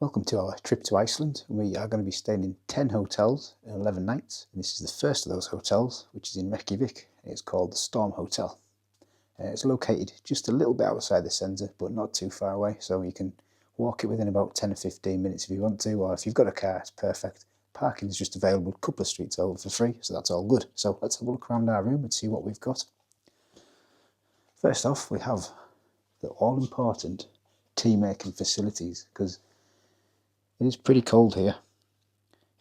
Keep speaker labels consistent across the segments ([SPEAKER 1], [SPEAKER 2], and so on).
[SPEAKER 1] Welcome to our trip to Iceland. We are going to be staying in 10 hotels in 11 nights. And this is the first of those hotels, which is in Reykjavik. It's called the Storm Hotel. It's located just a little bit outside the centre, but not too far away. So you can walk it within about 10 or 15 minutes if you want to, or if you've got a car, it's perfect. Parking is just available a couple of streets over for free, so that's all good. So let's have a look around our room and see what we've got. First off, we have the all-important tea-making facilities, because it is pretty cold here.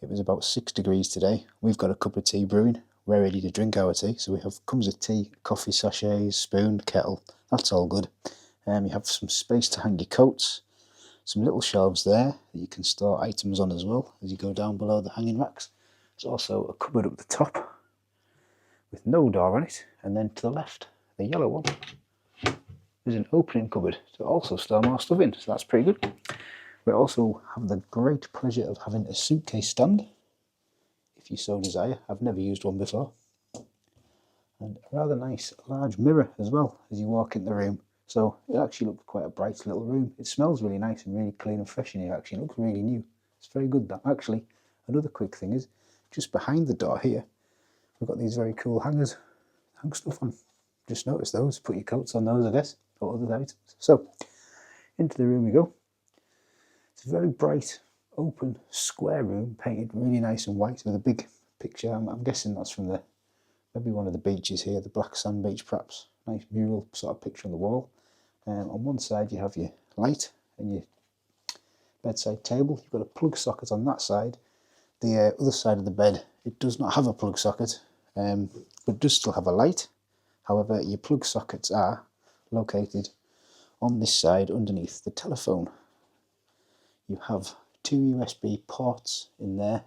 [SPEAKER 1] It was about 6 degrees today. We've got a cup of tea brewing. We're ready to drink our tea. So we have comes of tea, coffee sachets, spoon, kettle. That's all good. You have some space to hang your coats. Some little shelves there that you can store items on as well as you go down below the hanging racks. There's also a cupboard up the top with no door on it. And then to the left, the yellow one, there's an opening cupboard to also store more stuff in. So that's pretty good. We also have the great pleasure of having a suitcase stand, if you so desire. I've never used one before. And a rather nice large mirror as well as you walk in the room. So it actually looks quite a bright little room. It smells really nice and really clean and fresh in here actually. It looks really new. It's very good that. Actually, another quick thing is, just behind the door here, we've got these very cool hangers to hang stuff on. Just notice those. Put your coats on those, I guess, or other items. So, into the room we go. It's a very bright, open, square room, painted really nice and white with a big picture. I'm guessing that's from maybe one of the beaches here, the Black Sand Beach perhaps. Nice mural sort of picture on the wall. On one side you have your light and your bedside table. You've got a plug socket on that side. The other side of the bed, it does not have a plug socket, but it does still have a light. However, your plug sockets are located on this side underneath the telephone. You have 2 USB ports in there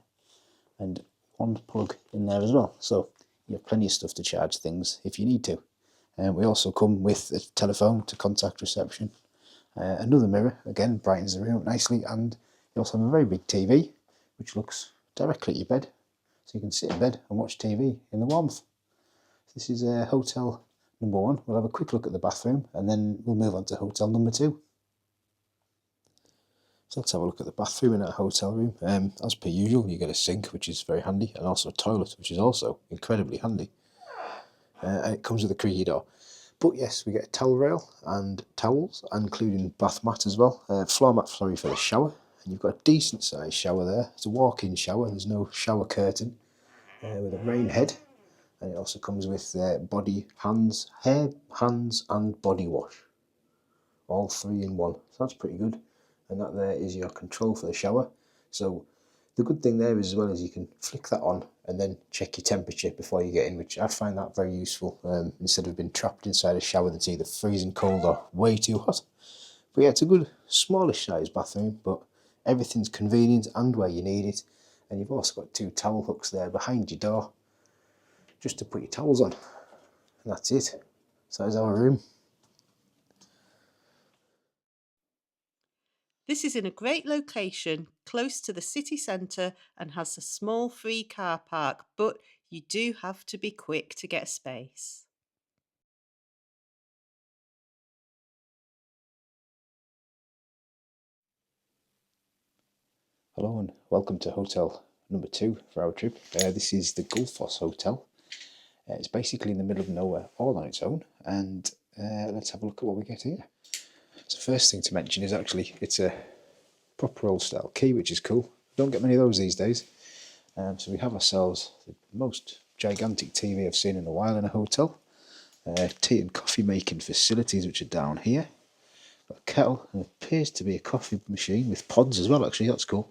[SPEAKER 1] and one plug in there as well, so you have plenty of stuff to charge things if you need to. And we also come with a telephone to contact reception. Another mirror, again, brightens the room up nicely, and you also have a very big TV which looks directly at your bed, so you can sit in bed and watch TV in the warmth. This is hotel number 1. We'll have a quick look at the bathroom and then we'll move on to hotel number 2. So let's have a look at the bathroom in our hotel room. As per usual, you get a sink, which is very handy, and also a toilet, which is also incredibly handy. And it comes with a creaky door. But yes, we get a towel rail and towels, including bath mat as well. Floor mat, sorry, for the shower. And you've got a decent sized shower there. It's a walk-in shower. There's no shower curtain with a rain head. And it also comes with hair, hands, and body wash. All 3 in 1. So that's pretty good. And that there is your control for the shower. So the good thing there is, as well, is you can flick that on and then check your temperature before you get in, which I find that very useful, instead of being trapped inside a shower that's either freezing cold or way too hot. But yeah, it's a good smallish size bathroom, but everything's convenient and where you need it. And you've also got 2 towel hooks there behind your door just to put your towels on. And that's it. So that's our room.
[SPEAKER 2] This is in a great location, close to the city centre, and has a small free car park, but you do have to be quick to get space.
[SPEAKER 1] Hello and welcome to hotel number 2 for our trip. This is the Gullfoss Hotel. It's basically in the middle of nowhere, all on its own, and let's have a look at what we get here. So first thing to mention is actually it's a proper old style key, which is cool. Don't get many of those these days. So we have ourselves the most gigantic TV I've seen in a while in a hotel. Tea and coffee making facilities, which are down here. Got a kettle, and it appears to be a coffee machine with pods as well, actually. That's cool.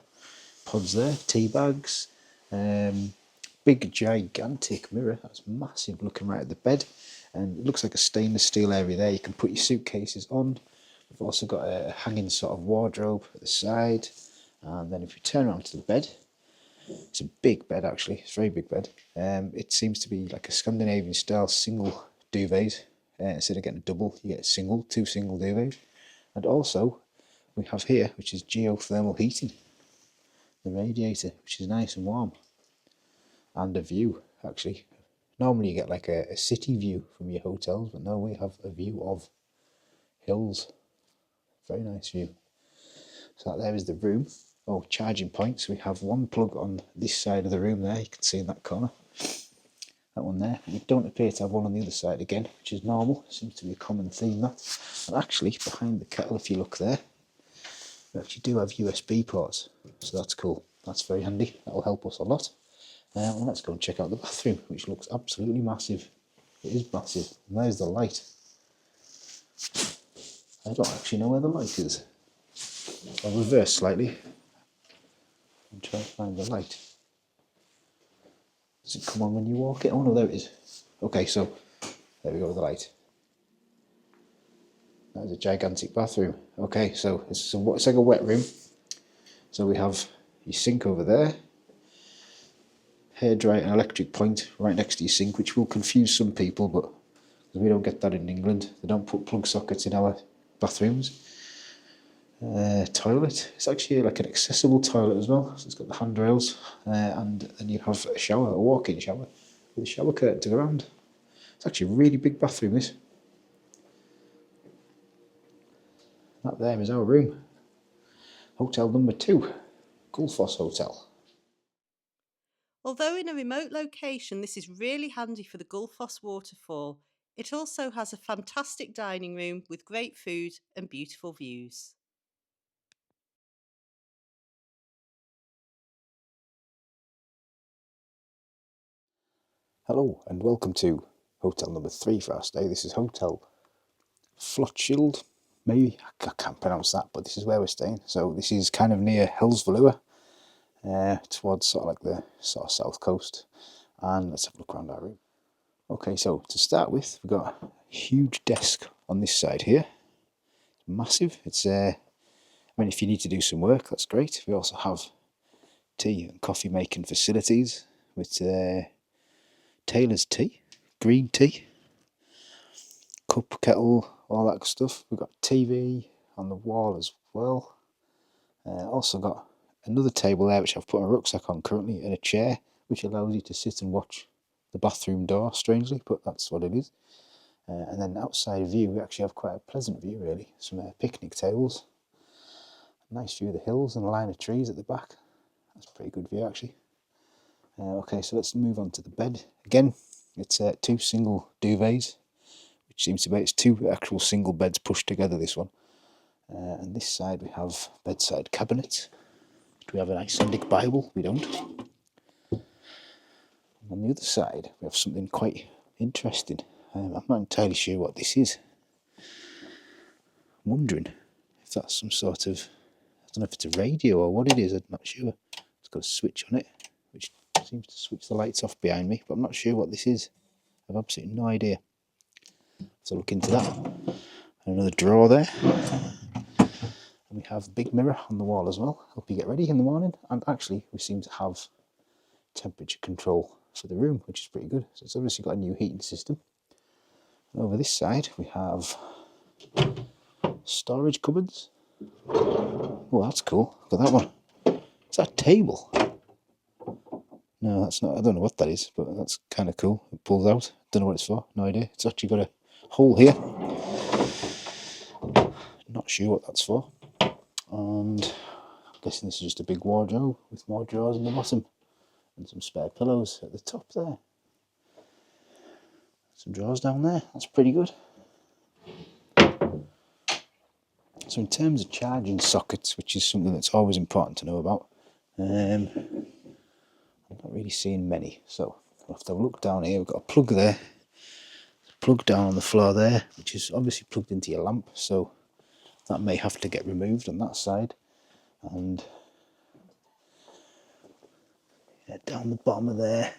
[SPEAKER 1] Pods there, tea bags, big gigantic mirror. That's massive, looking right at the bed. And it looks like a stainless steel area there. You can put your suitcases on. We've also got a hanging sort of wardrobe at the side. And then if you turn around to the bed, it's a big bed actually, it's a very big bed. It seems to be like a Scandinavian style single duvet. Instead of getting a double, you get a 2 single duvets. And also, we have here, which is geothermal heating. The radiator, which is nice and warm. And a view, actually. Normally you get like a city view from your hotels, but no, we have a view of hills. Very nice view. So that there is the room. Oh, charging points. We have one plug on this side of the room there, you can see in that corner. That one there. We don't appear to have one on the other side again, which is normal. Seems to be a common theme, that. And actually, behind the kettle, if you look there, we actually do have USB ports. So that's cool. That's very handy. That'll help us a lot. Well, let's go and check out the bathroom, which looks absolutely massive. It is massive. And there's the light. I don't actually know where the light is. I'll reverse slightly and try and find the light. Does it come on when you walk it? Oh no, there it is. Okay, so there we go with the light. That is a gigantic bathroom. Okay, so it's like a wet room. So we have your sink over there, hairdryer and electric point right next to your sink, which will confuse some people, but we don't get that in England. They don't put plug sockets in our bathrooms. Toilet. It's actually like an accessible toilet as well. So it's got the handrails, and then you have a shower, a walk-in shower, with a shower curtain to go around. It's actually a really big bathroom, this. That there is our room. Hotel number 2, Gullfoss Hotel.
[SPEAKER 2] Although in a remote location, this is really handy for the Gullfoss waterfall. It also has a fantastic dining room with great food and beautiful views.
[SPEAKER 1] Hello and welcome to hotel number 3 for our stay. This is Hotel Flotschild. Maybe, I can't pronounce that, but this is where we're staying. So this is kind of near Hellsvallua, towards sort of like the sort of south coast. And let's have a look around our room. Okay, so to start with, we've got a huge desk on this side here. It's massive. It's I mean, if you need to do some work, that's great. We also have tea and coffee making facilities with Taylor's tea, green tea, cup, kettle, all that stuff. We've got TV on the wall as well. Also got another table there which I've put a rucksack on currently, and a chair which allows you to sit and watch the bathroom door, strangely, but that's what it is. And then outside view, we actually have quite a pleasant view really. Some picnic tables, a nice view of the hills and a line of trees at the back. That's a pretty good view actually. Okay, so let's move on to the bed. Again, it's 2 single duvets, which seems to be, it's 2 actual single beds pushed together, this one. And this side we have bedside cabinets. Do we have an Icelandic Bible? We don't. And on the other side we have something quite interesting. I'm not entirely sure what this is. I'm wondering if that's some sort of, I don't know if it's a radio or what it is, I'm not sure. It's got a switch on it, which seems to switch the lights off behind me, but I'm not sure what this is. I've absolutely no idea. So look into that. And another drawer there. And we have a big mirror on the wall as well. Help you get ready in the morning. And actually, we seem to have temperature control for the room, which is pretty good. So it's obviously got a new heating system. And over this side, we have storage cupboards. Oh, that's cool. Look at that one. Is that a table? No, that's not. I don't know what that is, but that's kind of cool. It pulls out. Don't know what it's for. No idea. It's actually got a hole here. Not sure what that's for. And I'm guessing this is just a big wardrobe with more drawers in the bottom and some spare pillows at the top there. Some drawers down there. That's pretty good. So in terms of charging sockets, which is something that's always important to know about, I'm not really seeing many. So I'll have to look down here. We've got a plug there, a plug down on the floor there, which is obviously plugged into your lamp. So that may have to get removed on that side. And yeah, down the bottom of there,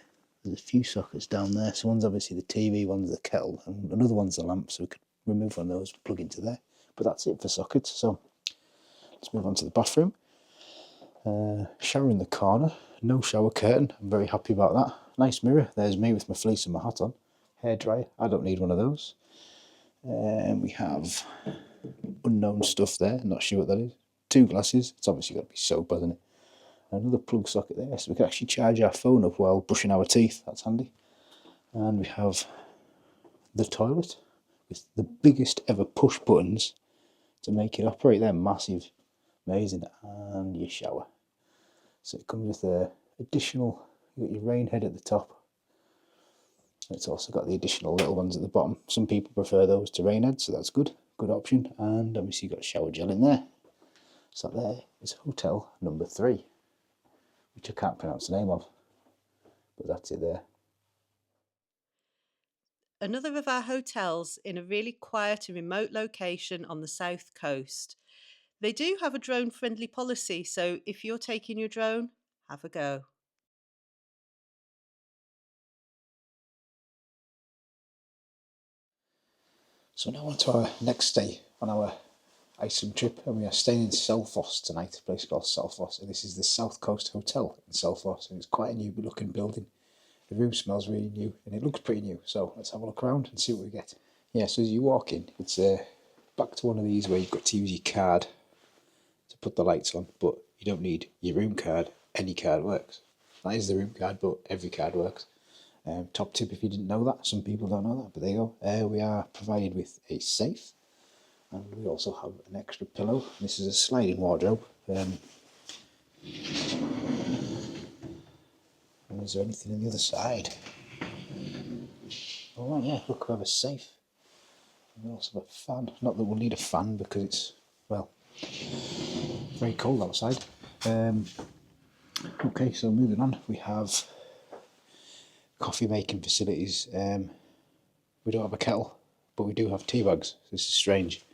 [SPEAKER 1] there's a few sockets down there. So one's obviously the TV, one's the kettle, and another one's the lamp. So we could remove one of those, plug into there. But that's it for sockets. So let's move on to the bathroom. Shower in the corner, no shower curtain. I'm very happy about that. Nice mirror. There's me with my fleece and my hat on. Hairdryer. I don't need one of those. And we have unknown stuff there. Not sure what that is. 2 glasses. It's obviously got to be soap, hasn't it? Another plug socket there, so we can actually charge our phone up while brushing our teeth. That's handy. And we have the toilet with the biggest ever push buttons to make it operate. They're massive, amazing, and your shower. So it comes with a additional, you got your rain head at the top. It's also got the additional little ones at the bottom. Some people prefer those to rain heads, so that's good option. And obviously you've got shower gel in there. So there is hotel number 3, which I can't pronounce the name of, but that's it there.
[SPEAKER 2] Another of our hotels in a really quiet and remote location on the south coast. They do have a drone friendly policy, so if you're taking your drone, have a go.
[SPEAKER 1] So now on to our next stay on our Iceland trip, and we are staying in Selfoss tonight, a place called Selfoss, and this is the South Coast Hotel in Selfoss, and it's quite a new looking building. The room smells really new, and it looks pretty new, so let's have a look around and see what we get. Yeah, so as you walk in, it's back to one of these where you've got to use your card to put the lights on, but you don't need your room card, any card works. That is the room card, but every card works. Top tip if you didn't know that, some people don't know that, but there you go. We are provided with a safe, and we also have an extra pillow. This is a sliding wardrobe. And is there anything on the other side? Oh right, yeah, look, we have a safe. And we also have a fan. Not that we'll need a fan because it's, well, very cold outside. Okay, so moving on, we have coffee making facilities. We don't have a kettle, but we do have tea bags. This is strange.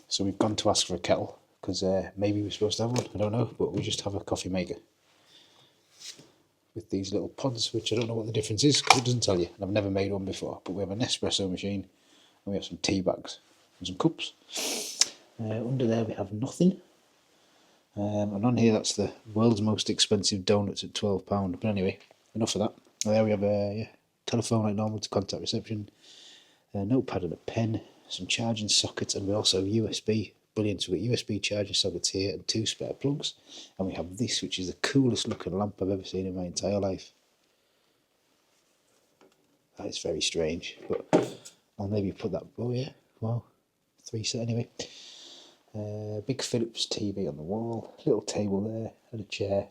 [SPEAKER 1] So we've gone to ask for a kettle because maybe we're supposed to have one, I don't know, but we just have a coffee maker with these little pods, which I don't know what the difference is because it doesn't tell you, and I've never made one before. But we have an espresso machine, and we have some tea bags and some cups. Under there we have nothing. And on here, that's the world's most expensive donuts at £12. But anyway, enough of that. There we have a telephone like normal to contact reception, a notepad and a pen, some charging sockets, and we also have USB. Brilliant. So we've got USB charging sockets here and 2 spare plugs. And we have this, which is the coolest looking lamp I've ever seen in my entire life. That is very strange, but I'll maybe put that. Oh yeah, wow, 3 set anyway. Big Philips TV on the wall, little table there, and a chair.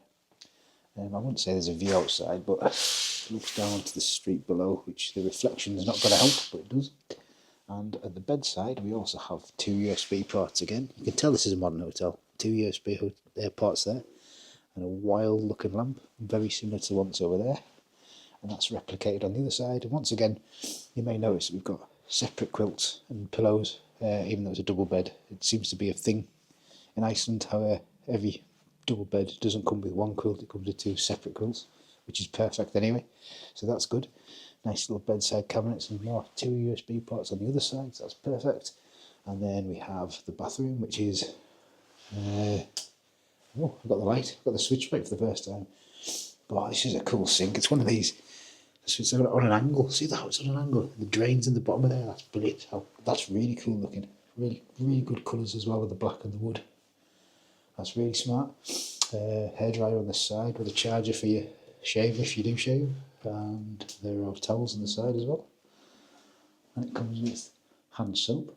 [SPEAKER 1] I wouldn't say there's a view outside, but it looks down to the street below, which the reflection is not going to help, but it does. And at the bedside, we also have 2 USB ports again. You can tell this is a modern hotel. 2 USB ports there, and a wild-looking lamp, very similar to the ones over there. And that's replicated on the other side. And once again, you may notice we've got separate quilts and pillows, even though it's a double bed. It seems to be a thing in Iceland how every double bed doesn't come with 1 quilt, it comes with 2 separate quilts, which is perfect anyway, so that's good. Nice little bedside cabinets and more 2 USB ports on the other side, so that's perfect. And then we have the bathroom, which is I've got the light, I've got the switch right for the first time. But this is a cool sink. It's one of these, so it's on an angle. See that? It's on an angle. The drains in the bottom of there. That's brilliant. That's really cool looking. Really, really good colours as well with the black and the wood. That's really smart. Hairdryer on the side with a charger for your shave if you do shave. And there are towels on the side as well. And it comes with hand soap,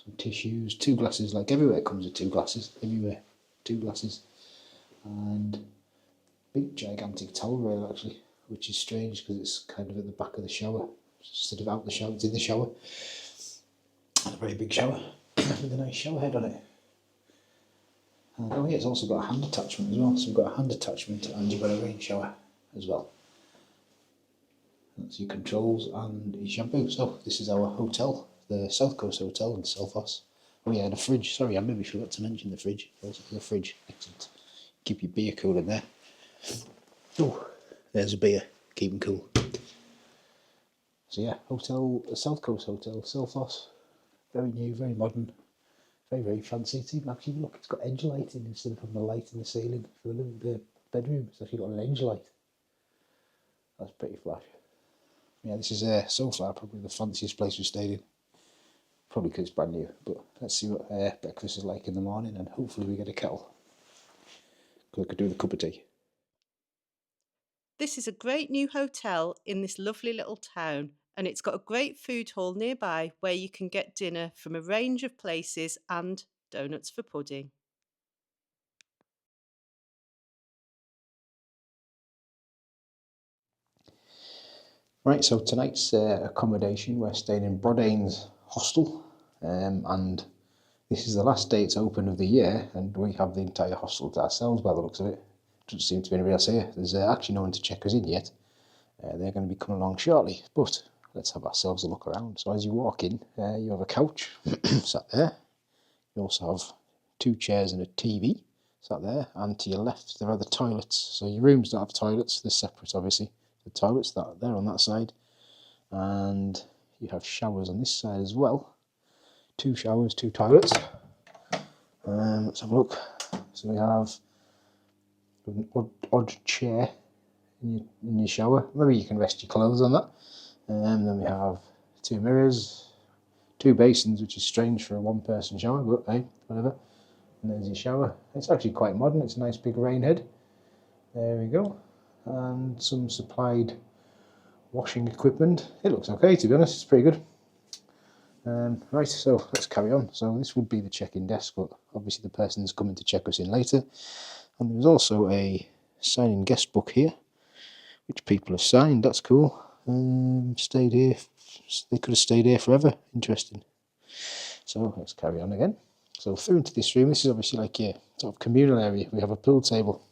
[SPEAKER 1] some tissues, 2 glasses. Like everywhere it comes with 2 glasses. Everywhere, 2 glasses. And big gigantic towel rail actually, which is strange because it's kind of at the back of the shower. Instead of out the shower, it's in the shower. And a very big shower with a nice shower head on it. And oh yeah, it's also got a hand attachment as well. So we've got a hand attachment and you've got a rain shower as well. That's your controls and your shampoo. So this is our hotel, the South Coast Hotel in Selfoss. Oh yeah, and a fridge. Sorry, I maybe forgot to mention the fridge. Also the fridge, excellent. Keep your beer cool in there. Oh, there's a beer, keep them cool. So yeah, South Coast Hotel, Selfoss. Very new, very modern, very, very fancy. It's even actually, look, it's got edge lighting instead of having a light in the ceiling for the bedroom. It's actually got an edge light. That's pretty flash. Yeah, this is so far probably the fanciest place we've stayed in. Probably because it's brand new, but let's see what breakfast is like in the morning, and hopefully we get a kettle. Because I could do with a cup of tea.
[SPEAKER 2] This is a great new hotel in this lovely little town, and it's got a great food hall nearby where you can get dinner from a range of places and donuts for pudding.
[SPEAKER 1] Right, so tonight's accommodation, we're staying in Brodains Hostel, and this is the last day it's open of the year, and we have the entire hostel to ourselves by the looks of it. Doesn't seem to be anybody else here. There's actually no one to check us in yet. They're going to be coming along shortly, but let's have ourselves a look around. So as you walk in, you have a couch sat there. You also have 2 chairs and a TV sat there, and to your left there are the toilets. So your rooms don't have toilets, they're separate obviously. The toilets that are there on that side, and you have showers on this side as well. 2 showers, 2 toilets. Let's have a look. So we have an odd chair in your shower. Maybe you can rest your clothes on that. Then we have 2 mirrors, 2 basins, which is strange for a 1-person shower, but hey, whatever. And there's your shower. It's actually quite modern. It's a nice big rain head. There we go. And some supplied washing equipment. It looks okay, to be honest. It's pretty good. Right, so let's carry on. So this would be the check-in desk, but obviously the person's coming to check us in later. And there's also a sign-in guest book here, which people have signed. That's cool. Stayed here. They could have stayed here forever. Interesting. So let's carry on again. So through into this room. This is obviously like a sort of communal area. We have a pool table.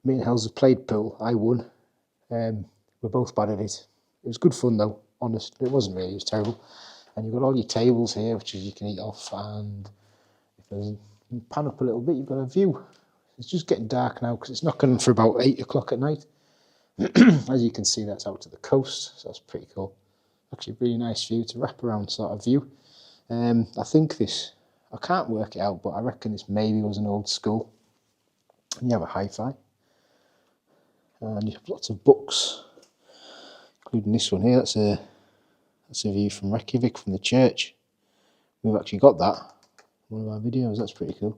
[SPEAKER 1] Me and Hells have played pool. I won. We're both bad at it. It was good fun though, honest. It wasn't really, it was terrible. And you've got all your tables here, which you can eat off, and if you pan up a little bit, you've got a view. It's just getting dark now because it's not going for about 8 o'clock at night. As you can see, that's out to the coast, so that's pretty cool. Actually, really nice view, to wrap around sort of view. I think this, I can't work it out, but I reckon this maybe was an old school. And you have a hi-fi. And you have lots of books, including this one here. That's a view from Reykjavik, from the church. We've actually got that in one of our videos. That's pretty cool.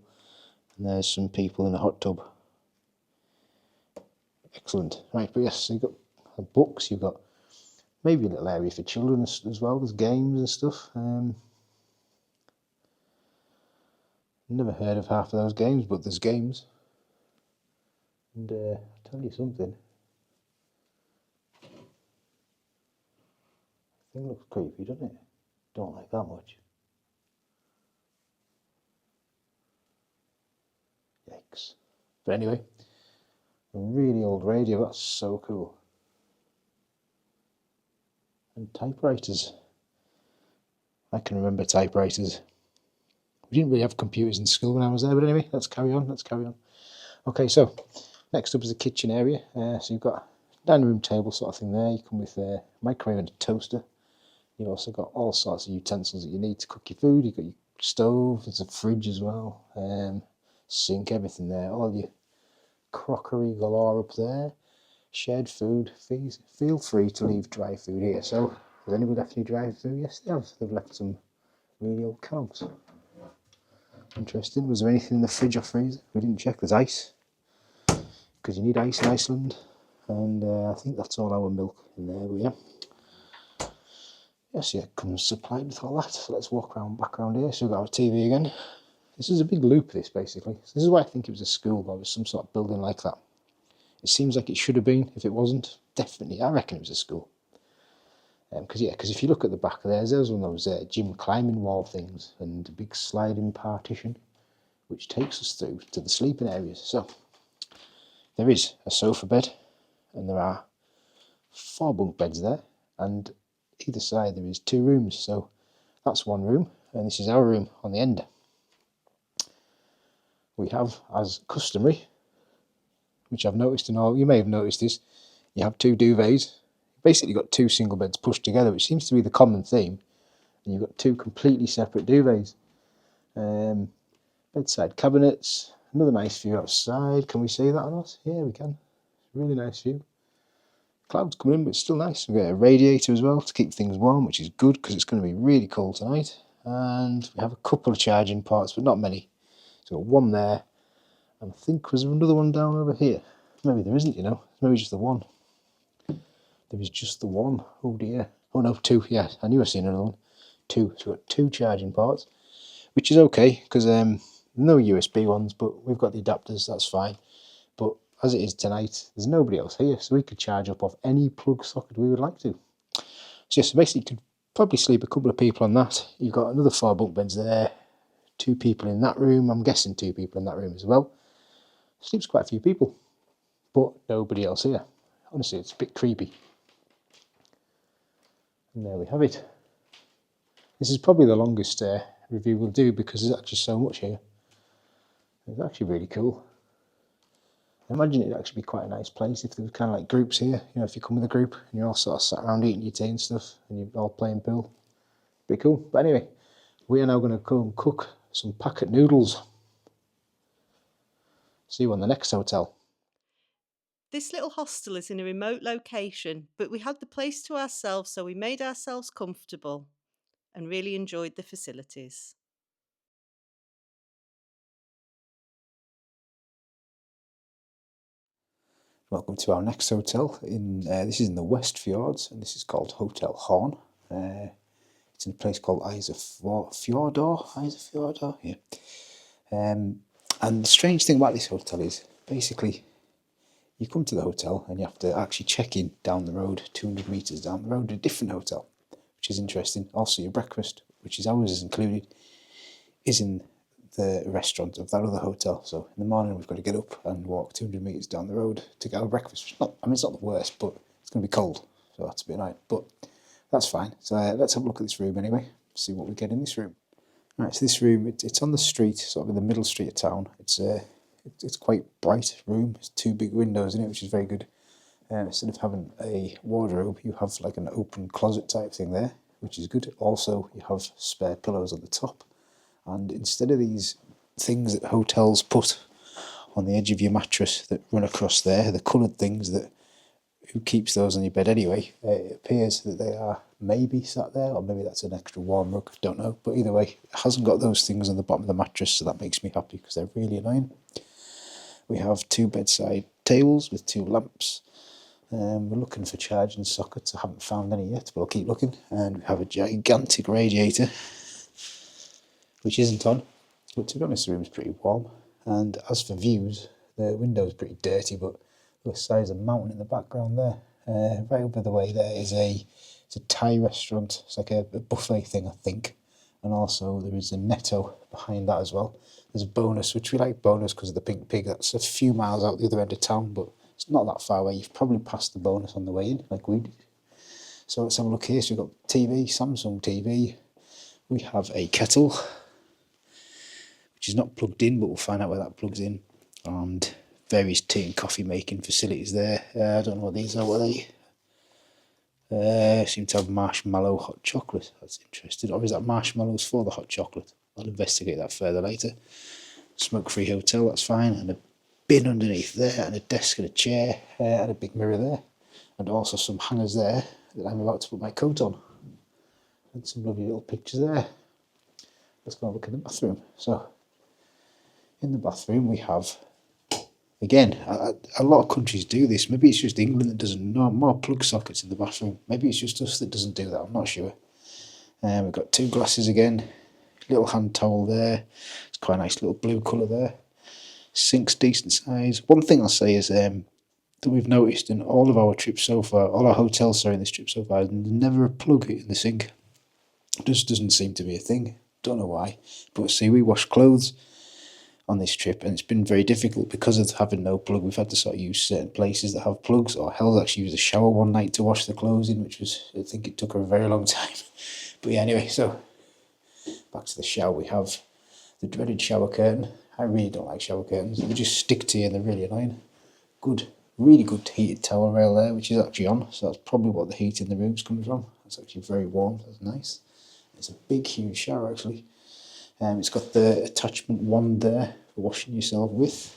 [SPEAKER 1] And there's some people in a hot tub. Excellent. Right, but yes, so you've got books. You've got maybe a little area for children as well. There's games and stuff. Never heard of half of those games, but there's games. And I'll tell you something. The thing looks creepy, doesn't it? Don't like that much. Yikes. But anyway, a really old radio. That's so cool. And typewriters. I can remember typewriters. We didn't really have computers in school when I was there, but anyway, let's carry on. Okay, so next up is the kitchen area. So you've got a dining room table sort of thing there. You come with a microwave and a toaster. You've also got all sorts of utensils that you need to cook your food. You've got your stove, there's a fridge as well, sink, everything there. All your crockery galore up there. Shared food. Feel free to leave dry food here. So, has anybody left any dry food? Yes, they have. They've left some really old carbs. Interesting. Was there anything in the fridge or freezer? We didn't check. There's ice, because you need ice in Iceland. And I think that's all our milk in there. But yeah. Yes, yeah, it comes supplied with all that. So let's walk back around here. So we've got our TV again. This is a big loop, this basically. So this is why I think it was a school, or it was some sort of building like that. It seems like it should have been. If it wasn't, definitely, I reckon it was a school. Because if you look at the back of there's one of those gym climbing wall things, and a big sliding partition, which takes us through to the sleeping areas. So there is a sofa bed, and there are 4 bunk beds there, and either side there is 2 rooms. So that's one room, and this is our room on the end. We have, as customary, which I've noticed in all, you may have noticed this, you have 2 duvets. Basically got 2 single beds pushed together, which seems to be the common theme, and you've got 2 completely separate duvets. Bedside cabinets, another nice view outside. Can we see that or not? Yeah, we can. Really nice view. Clouds coming in, but it's still nice. We've got a radiator as well to keep things warm, which is good because it's going to be really cold tonight. And we have a couple of charging ports, but not many. So we've got one there, and I think was there another one down over here? Maybe there isn't, you know. Maybe just the one. There is just the one. Oh dear. Oh no, 2. Yeah, I knew I seen another one. 2. So we've got 2 charging ports. which is okay because no USB ones, but we've got the adapters, that's fine. But as it is tonight, there's nobody else here, so we could charge up off any plug socket we would like to. So yes, basically you could probably sleep a couple of people on that. You've got another 4 bunk beds there, 2 people in that room, I'm guessing 2 people in that room as well. Sleeps quite a few people, but nobody else here. Honestly, it's a bit creepy. And there we have it. This is probably the longest review we'll do because there's actually so much here. It's actually really cool. I imagine it'd actually be quite a nice place if there was kind of like groups here. You know, if you come with a group and you're all sort of sat around eating your tea and stuff and you're all playing pool. Pretty cool. But anyway, we are now going to go and cook some packet noodles. See you on the next hotel.
[SPEAKER 2] This little hostel is in a remote location, but we had the place to ourselves, so we made ourselves comfortable and really enjoyed the facilities.
[SPEAKER 1] Welcome to our next hotel. This is in the West Fjords, and this is called Hotel Horn. It's in a place called Isafjordur, yeah. And the strange thing about this hotel is, basically, you come to the hotel and you have to actually check in down the road, 200 metres down the road, a different hotel, which is interesting. Also, your breakfast, which is ours is included, is in the restaurant of that other hotel. So in the morning we've got to get up and walk 200 metres down the road to get our breakfast. It's not the worst, but it's going to be cold, so that's a bit annoying. But that's fine. So let's have a look at this room anyway, see what we get in this room. Right, so this room, it's on the street, sort of in the middle street of town. It's quite bright room. There's 2 big windows in it, which is very good. Instead of having a wardrobe, you have like an open closet type thing there, which is good. Also, you have spare pillows on the top. And instead of these things that hotels put on the edge of your mattress that run across there, the coloured things that, who keeps those on your bed anyway, it appears that they are maybe sat there, or maybe that's an extra warm rug, don't know. But either way, it hasn't got those things on the bottom of the mattress, so that makes me happy because they're really annoying. We have 2 bedside tables with 2 lamps. We're looking for charging sockets. I haven't found any yet, but I'll keep looking. And we have a gigantic radiator, which isn't on, but to be honest, the room's pretty warm. And as for views, the window's pretty dirty, but the size of a mountain in the background there. Right over the way there is it's a Thai restaurant. It's like a buffet thing, I think. And also there is a Netto behind that as well. There's a Bonus, which we like Bonus because of the pink pig. That's a few miles out the other end of town, but it's not that far away. You've probably passed the Bonus on the way in, like we did. So let's have a look here. So we've got TV, Samsung TV. We have a kettle, which is not plugged in, but we'll find out where that plugs in. And various tea and coffee making facilities there. I don't know what these are, what are they? Seem to have marshmallow hot chocolate. That's interesting. Or is that marshmallows for the hot chocolate? I'll investigate that further later. Smoke-free hotel, that's fine. And a bin underneath there, and a desk and a chair, and a big mirror there. And also some hangers there that I'm about to put my coat on. And some lovely little pictures there. Let's go and look in the bathroom. So, in the bathroom we have, again, a lot of countries do this. Maybe it's just England that doesn't know more plug sockets in the bathroom. Maybe it's just us that doesn't do that, I'm not sure. We've got 2 glasses again, little hand towel there. It's quite a nice little blue colour there. Sink's decent size. One thing I'll say is that we've noticed in all of our trips so far, all our hotels in this trip so far, there's never a plug in the sink. It just doesn't seem to be a thing. Don't know why. But see, we wash clothes on this trip, and it's been very difficult because of having no plug. We've had to sort of use certain places that have plugs, or Hell's actually used a shower one night to wash the clothes in, which was, I think it took her a very long time. But yeah, anyway, so back to the shower. We have the dreaded shower curtain. I really don't like shower curtains. They just stick to you and they're really annoying. Good, really good heated towel rail there, which is actually on, so that's probably what the heat in the room's coming from. It's actually very warm, that's nice. It's a big, huge shower actually. It's got the attachment wand there for washing yourself with,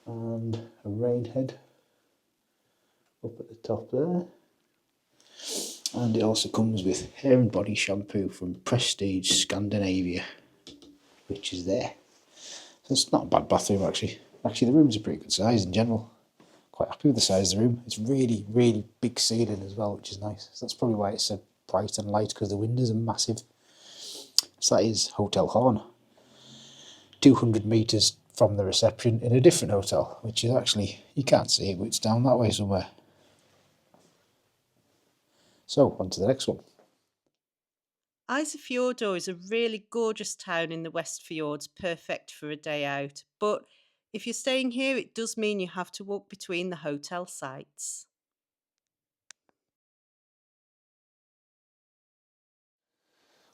[SPEAKER 1] and a rain head up at the top there. And it also comes with hair and body shampoo from Prestige Scandinavia, which is there. So it's not a bad bathroom actually. Actually, the room's a pretty good size in general. Quite happy with the size of the room. It's really, really big ceiling as well, which is nice. So that's probably why it's so bright and light, because the windows are massive. So that is Hotel Horn. 200 metres from the reception in a different hotel, which is actually, you can't see it, but it's down that way somewhere. So, on to the next one.
[SPEAKER 2] Iceland is a really gorgeous town in the West Fjords, perfect for a day out. But if you're staying here, it does mean you have to walk between the hotel sites.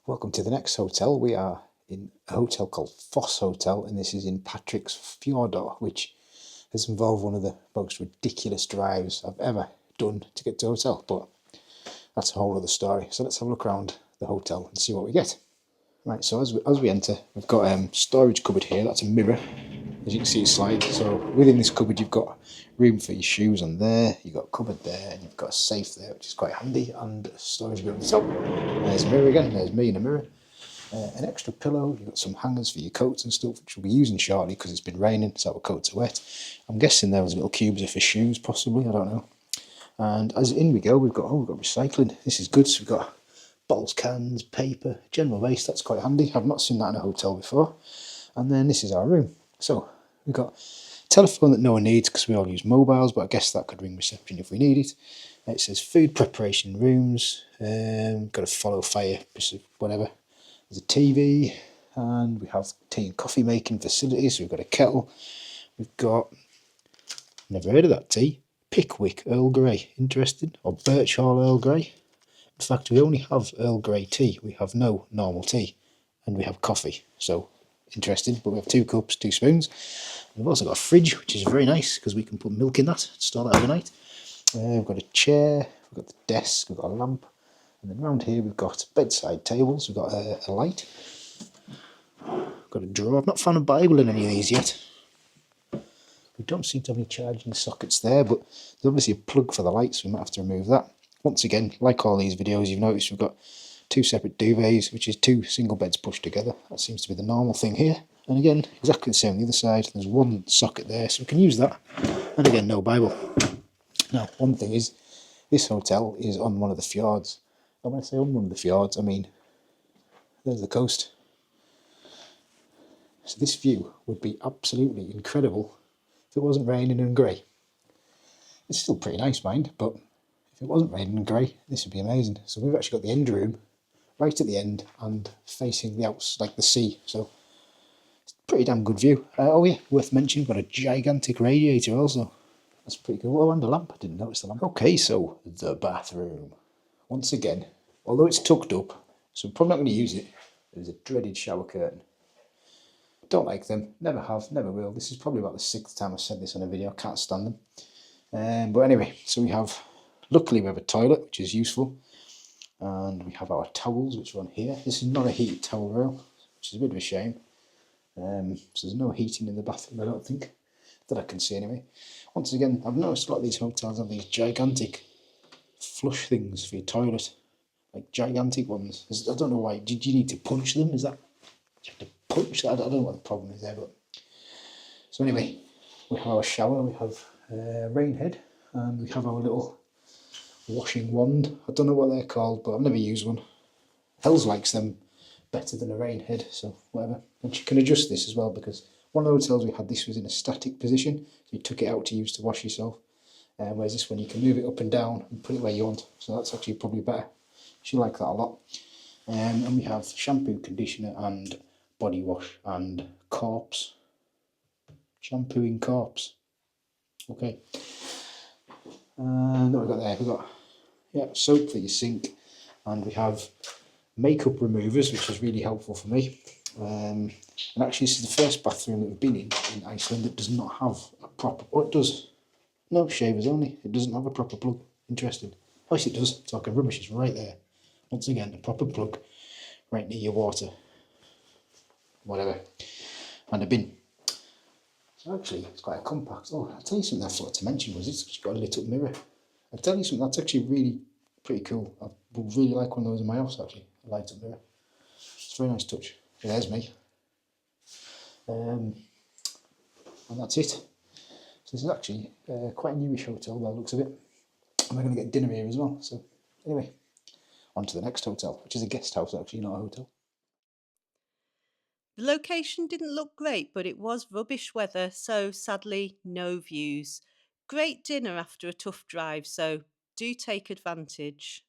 [SPEAKER 1] Welcome to the next hotel. We are in a hotel called Foss Hotel, and this is in Patrick's Fjords, which has involved one of the most ridiculous drives I've ever done to get to a hotel, but that's a whole other story. So let's have a look around the hotel and see what we get. Right, so as we enter, we've got a storage cupboard here. That's a mirror, as you can see it slides. So within this cupboard you've got room for your shoes on there, you've got a cupboard there, and you've got a safe there, which is quite handy, and storage bit on the top. There's a mirror again, there's me in a mirror. An extra pillow, you've got some hangers for your coats and stuff, which we'll be using shortly because it's been raining, so our coats are wet. I'm guessing there was little cubes for shoes, possibly, I don't know. And as in we go, we've got recycling. This is good, so we've got bottles, cans, paper, general waste. That's quite handy. I've not seen that in a hotel before. And then this is our room. So we've got a telephone that no one needs because we all use mobiles, but I guess that could ring reception if we need it. It says food preparation rooms, got a follow fire, whatever. There's a TV, and we have tea and coffee making facilities. So we've got a kettle. We've got, never heard of that tea, Pickwick Earl Grey. Interesting. Or Birchall Earl Grey. In fact, we only have Earl Grey tea. We have no normal tea, and we have coffee. So interesting. But we have 2 cups, 2 spoons. We've also got a fridge, which is very nice because we can put milk in that, store that overnight. We've got a chair. We've got the desk. We've got a lamp. And then around here we've got bedside tables, we've got a light, we've got a drawer. I've not found a Bible in any of these yet. We don't seem to have any charging sockets there, but there's obviously a plug for the light, so we might have to remove that. Once again, like all these videos, you've noticed we've got 2 separate duvets, which is 2 single beds pushed together. That seems to be the normal thing here. And again, exactly the same on the other side. There's 1 socket there, so we can use that. And again, no Bible. Now, one thing is, this hotel is on one of the fjords. And when I say on one of the fjords, I mean, there's the coast. So this view would be absolutely incredible if it wasn't raining and grey. It's still pretty nice, mind, but if it wasn't raining and grey, this would be amazing. So we've actually got the end room right at the end and facing the outs, like the sea. So it's a pretty damn good view. Oh yeah, worth mentioning, got a gigantic radiator also. That's pretty cool. Oh, and a lamp. I didn't notice the lamp. Okay, so the bathroom. Once again, although it's tucked up, so I'm probably not going to use it, there's a dreaded shower curtain. Don't like them, never have, never will. This is probably about the 6th time I've said this on a video, I can't stand them. But anyway, so luckily we have a toilet, which is useful. And we have our towels, which are on here. This is not a heated towel rail, which is a bit of a shame. So there's no heating in the bathroom, I don't think, that I can see anyway. Once again, I've noticed a lot of these hotels have these gigantic flush things for your toilet. Like gigantic ones. I don't know why. Did you need to punch them? Is that you have to punch that? I don't know what the problem is there, but so anyway, we have our shower. We have a rain head, and we have our little washing wand. I don't know what they're called, but I've never used one. Hells likes them better than a rain head, so whatever. And you can adjust this as well because one of the hotels we had, this was in a static position, so you took it out to use to wash yourself. Whereas this one, you can move it up and down and put it where you want. So that's actually probably better. She liked that a lot. And we have shampoo, conditioner, and body wash, and corpse. Shampooing corpse. Okay. And what have we got there? We've got soap for your sink, and we have makeup removers, which is really helpful for me. And actually, this is the first bathroom that we've been in Iceland that does not have a proper. Oh, it does. No, shavers only. It doesn't have a proper plug. Interesting. Oh, yes, it does. Talking rubbish, it's right there. Once again, a proper plug right near your water. Whatever. And a bin. So actually, it's quite a compact. Oh, I'll tell you something I forgot to mention was it's got a lit up mirror. I'll tell you something that's actually really pretty cool. I would really like one of those in my house actually. A light up mirror. It's a very nice touch. There's me. And that's it. So this is actually quite a newish hotel by the looks of it. And we're going to get dinner here as well. So anyway, on to the next hotel, which is a guest house actually, not a hotel.
[SPEAKER 2] The location didn't look great, but it was rubbish weather, so sadly, no views. Great dinner after a tough drive, so do take advantage.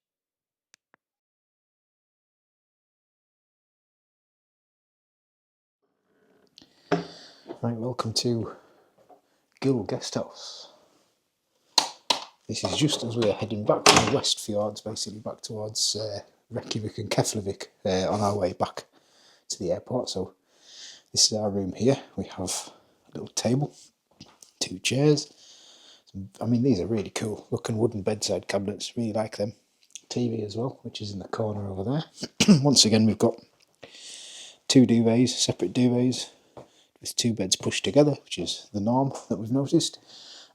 [SPEAKER 1] Right, welcome to Gill Guest House. This is just as we are heading back from the West Fjords, basically back towards Reykjavik and Keflavik on our way back to the airport. So this is our room here. We have a little table, 2 chairs. I mean, these are really cool looking wooden bedside cabinets, really like them. TV as well, which is in the corner over there. Once again, we've got 2 duvets, separate duvets, with 2 beds pushed together, which is the norm that we've noticed.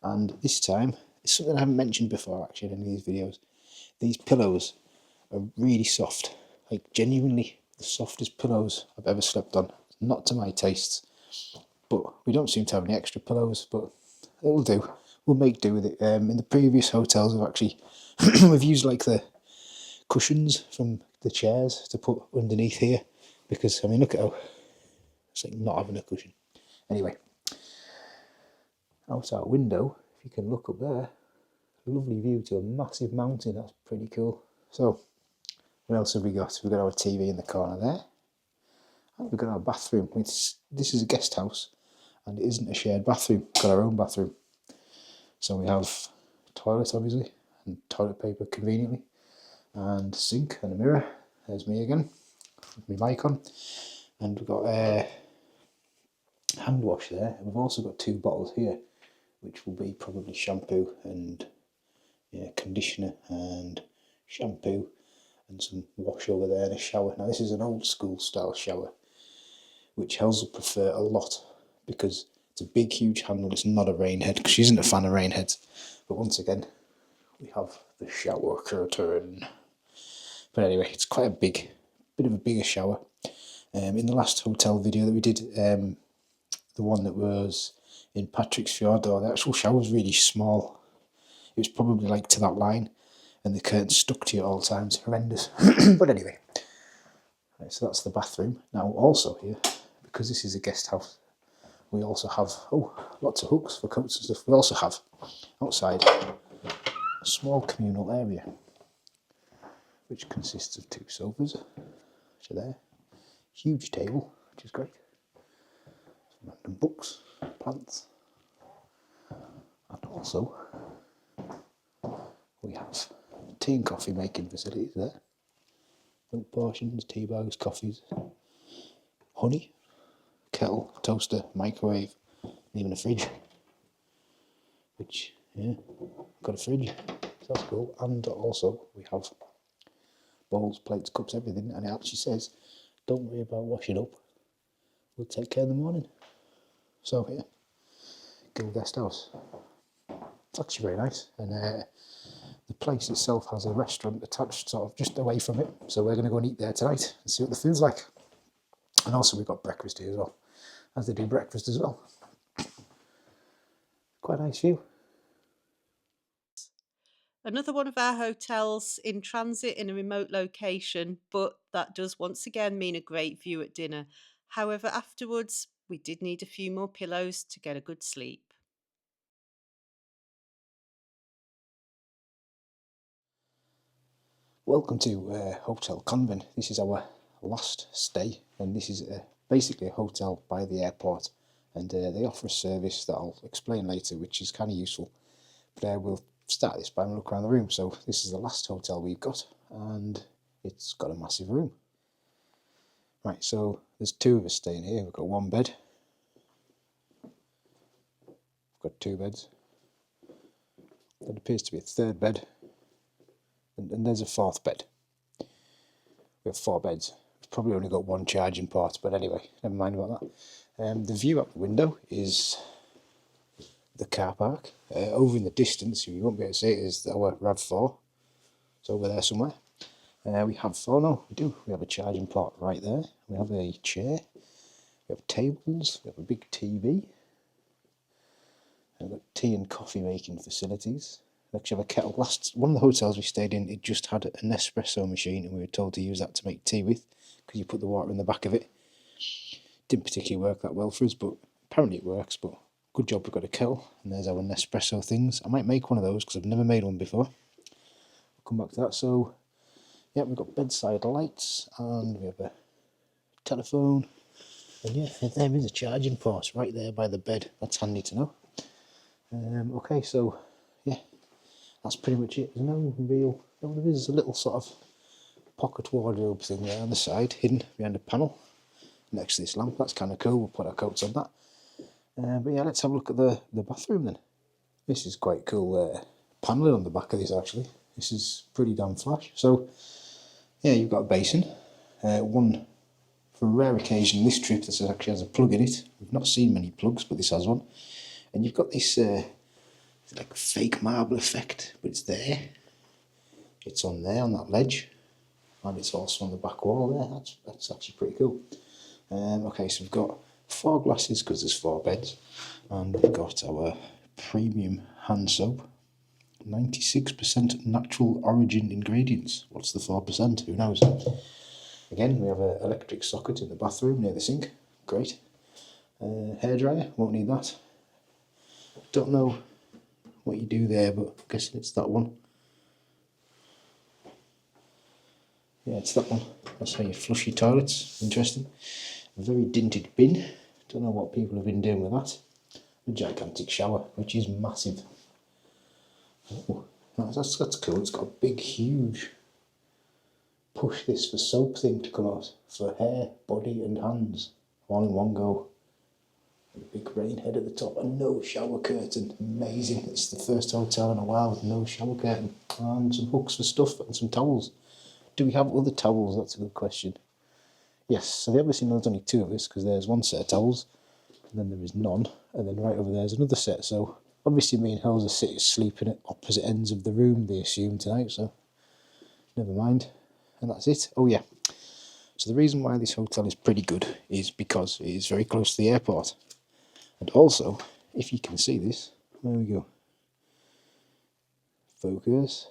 [SPEAKER 1] And this time, it's something I haven't mentioned before actually in any of these videos. These pillows are really soft, like genuinely the softest pillows I've ever slept on. Not to my tastes, but we don't seem to have any extra pillows, but it'll do. We'll make do with it. In the previous hotels, we've used like the cushions from the chairs to put underneath here, because I mean, look at how it's like not having a cushion. Anyway, out our window, if you can look up there, a lovely view to a massive mountain. That's pretty cool. So what else have we got? We've got our TV in the corner there, and we've got our bathroom. This is a guest house and it isn't a shared bathroom. We've got our own bathroom. So we have a toilet obviously, and toilet paper conveniently, and a sink and a mirror. There's me again with my mic on, and we've got a hand wash there. And we've also got 2 bottles here, which will be probably shampoo and conditioner and shampoo and some wash over there and a shower. Now this is an old school style shower, which Hells will prefer a lot because it's a big huge handle. It's not a rain head because she isn't a fan of rain heads. But once again, we have the shower curtain. But anyway, it's quite a bit of a bigger shower. In the last hotel video that we did, the one that was in Patrick's Fjord, the actual shower was really small. It was probably like to that line, and the curtain stuck to you at all times. Horrendous. But anyway, right, so that's the bathroom. Now also here, because this is a guest house, we also have lots of hooks for coats and stuff. We also have outside a small communal area, which consists of 2 sofas, which are there. Huge table, which is great. Some random books, plants, and also we have tea and coffee making facilities there. Milk portions, tea bags, coffees, honey, kettle, toaster, microwave, and even a fridge. Which, yeah, got a fridge, so that's cool. And also we have bowls, plates, cups, everything. And it actually says, don't worry about washing up, we'll take care in the morning. So yeah, Gill Guest House. It's actually very nice. And the place itself has a restaurant attached sort of just away from it. So we're going to go and eat there tonight and see what the food's like. And also we've got breakfast here as well, as they do breakfast as well. Quite a nice view.
[SPEAKER 2] Another one of our hotels in transit in a remote location, but that does once again mean a great view at dinner. However, afterwards, we did need a few more pillows to get a good sleep.
[SPEAKER 1] Welcome to Hotel Convent. This is our last stay, and this is basically a hotel by the airport, and they offer a service that I'll explain later, which is kind of useful. But we'll start this by having a look around the room. So this is the last hotel we've got, and it's got a massive room. Right, so there's 2 of us staying here. We've got 1 bed. We've got 2 beds. There appears to be a 3rd bed. And there's a 4th bed. We have 4 beds. We've probably only got 1 charging port, but anyway, never mind about that. The view out the window is the car park. Over in the distance, you won't be able to see it, is our RAV4. It's over there somewhere. We have we have a charging port right there. We have a chair. We have tables. We have a big TV. We've got tea and coffee making facilities. We actually have a kettle. One of the hotels we stayed in, it just had an espresso machine, and we were told to use that to make tea with, because you put the water in the back of it. Didn't particularly work that well for us, but apparently it works. But good job we've got a kettle, and there's our Nespresso things. I might make one of those because I've never made one before. I'll come back to that. So yeah, we've got bedside lights, and we have a telephone, and yeah, there is a charging port right there by the bed. That's handy to know. Okay, so yeah, that's pretty much it. There's no real, no, there is a little sort of pocket wardrobe thing there on the side, hidden behind a panel next to this lamp. That's kind of cool. We'll put our coats on that. But yeah, let's have a look at the bathroom then. This is quite cool paneling on the back of this actually. This is pretty damn flash. So yeah, you've got a basin. One, for a rare occasion this trip, this actually has a plug in it. We've not seen many plugs, but this has one. And you've got this like fake marble effect, but it's there. It's on there, on that ledge. And it's also on the back wall there. That's actually pretty cool. Okay, so we've got 4 glasses because there's 4 beds. And we've got our premium hand soap. 96% natural origin ingredients. What's the 4%? Who knows? Again, we have an electric socket in the bathroom near the sink. Great. Hairdryer, won't need that. Don't know what you do there, but I'm guessing it's that one. Yeah, it's that one. That's how you flush your toilets. Interesting. A very dinted bin. Don't know what people have been doing with that. A gigantic shower, which is massive. Oh, that's cool. It's got a big, huge push this for soap thing to come out for hair, body, and hands, all in one go. A big rain head at the top and no shower curtain. Amazing. It's the first hotel in a while with no shower curtain. And some hooks for stuff and some towels. Do we have other towels? That's a good question. Yes, so they obviously know there's only 2 of us because there's one set of towels and then there is none, and then right over there is another set. So obviously me and Hells are sleeping at opposite ends of the room, they assume, tonight, so never mind. And that's it. Oh yeah, so the reason why this hotel is pretty good is because it is very close to the airport. And also, if you can see this, there we go. Focus.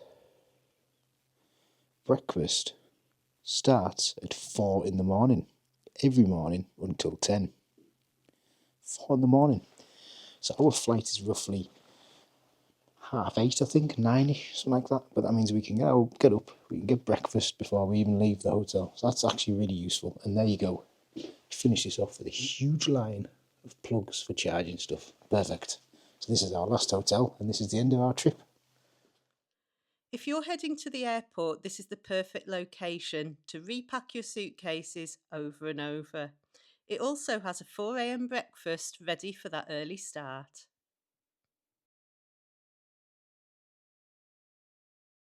[SPEAKER 1] Breakfast starts at 4 in the morning. Every morning until 10. 4 in the morning. So our flight is roughly 8:30, I think, 9ish, something like that. But that means we can get up, we can get breakfast before we even leave the hotel. So that's actually really useful. And there you go. Finish this off with a huge line of plugs for charging stuff. Perfect. So this is our last hotel, and this is the end of our trip.
[SPEAKER 2] If you're heading to the airport, this is the perfect location to repack your suitcases over and over. It also has a 4 a.m. breakfast ready for that early start.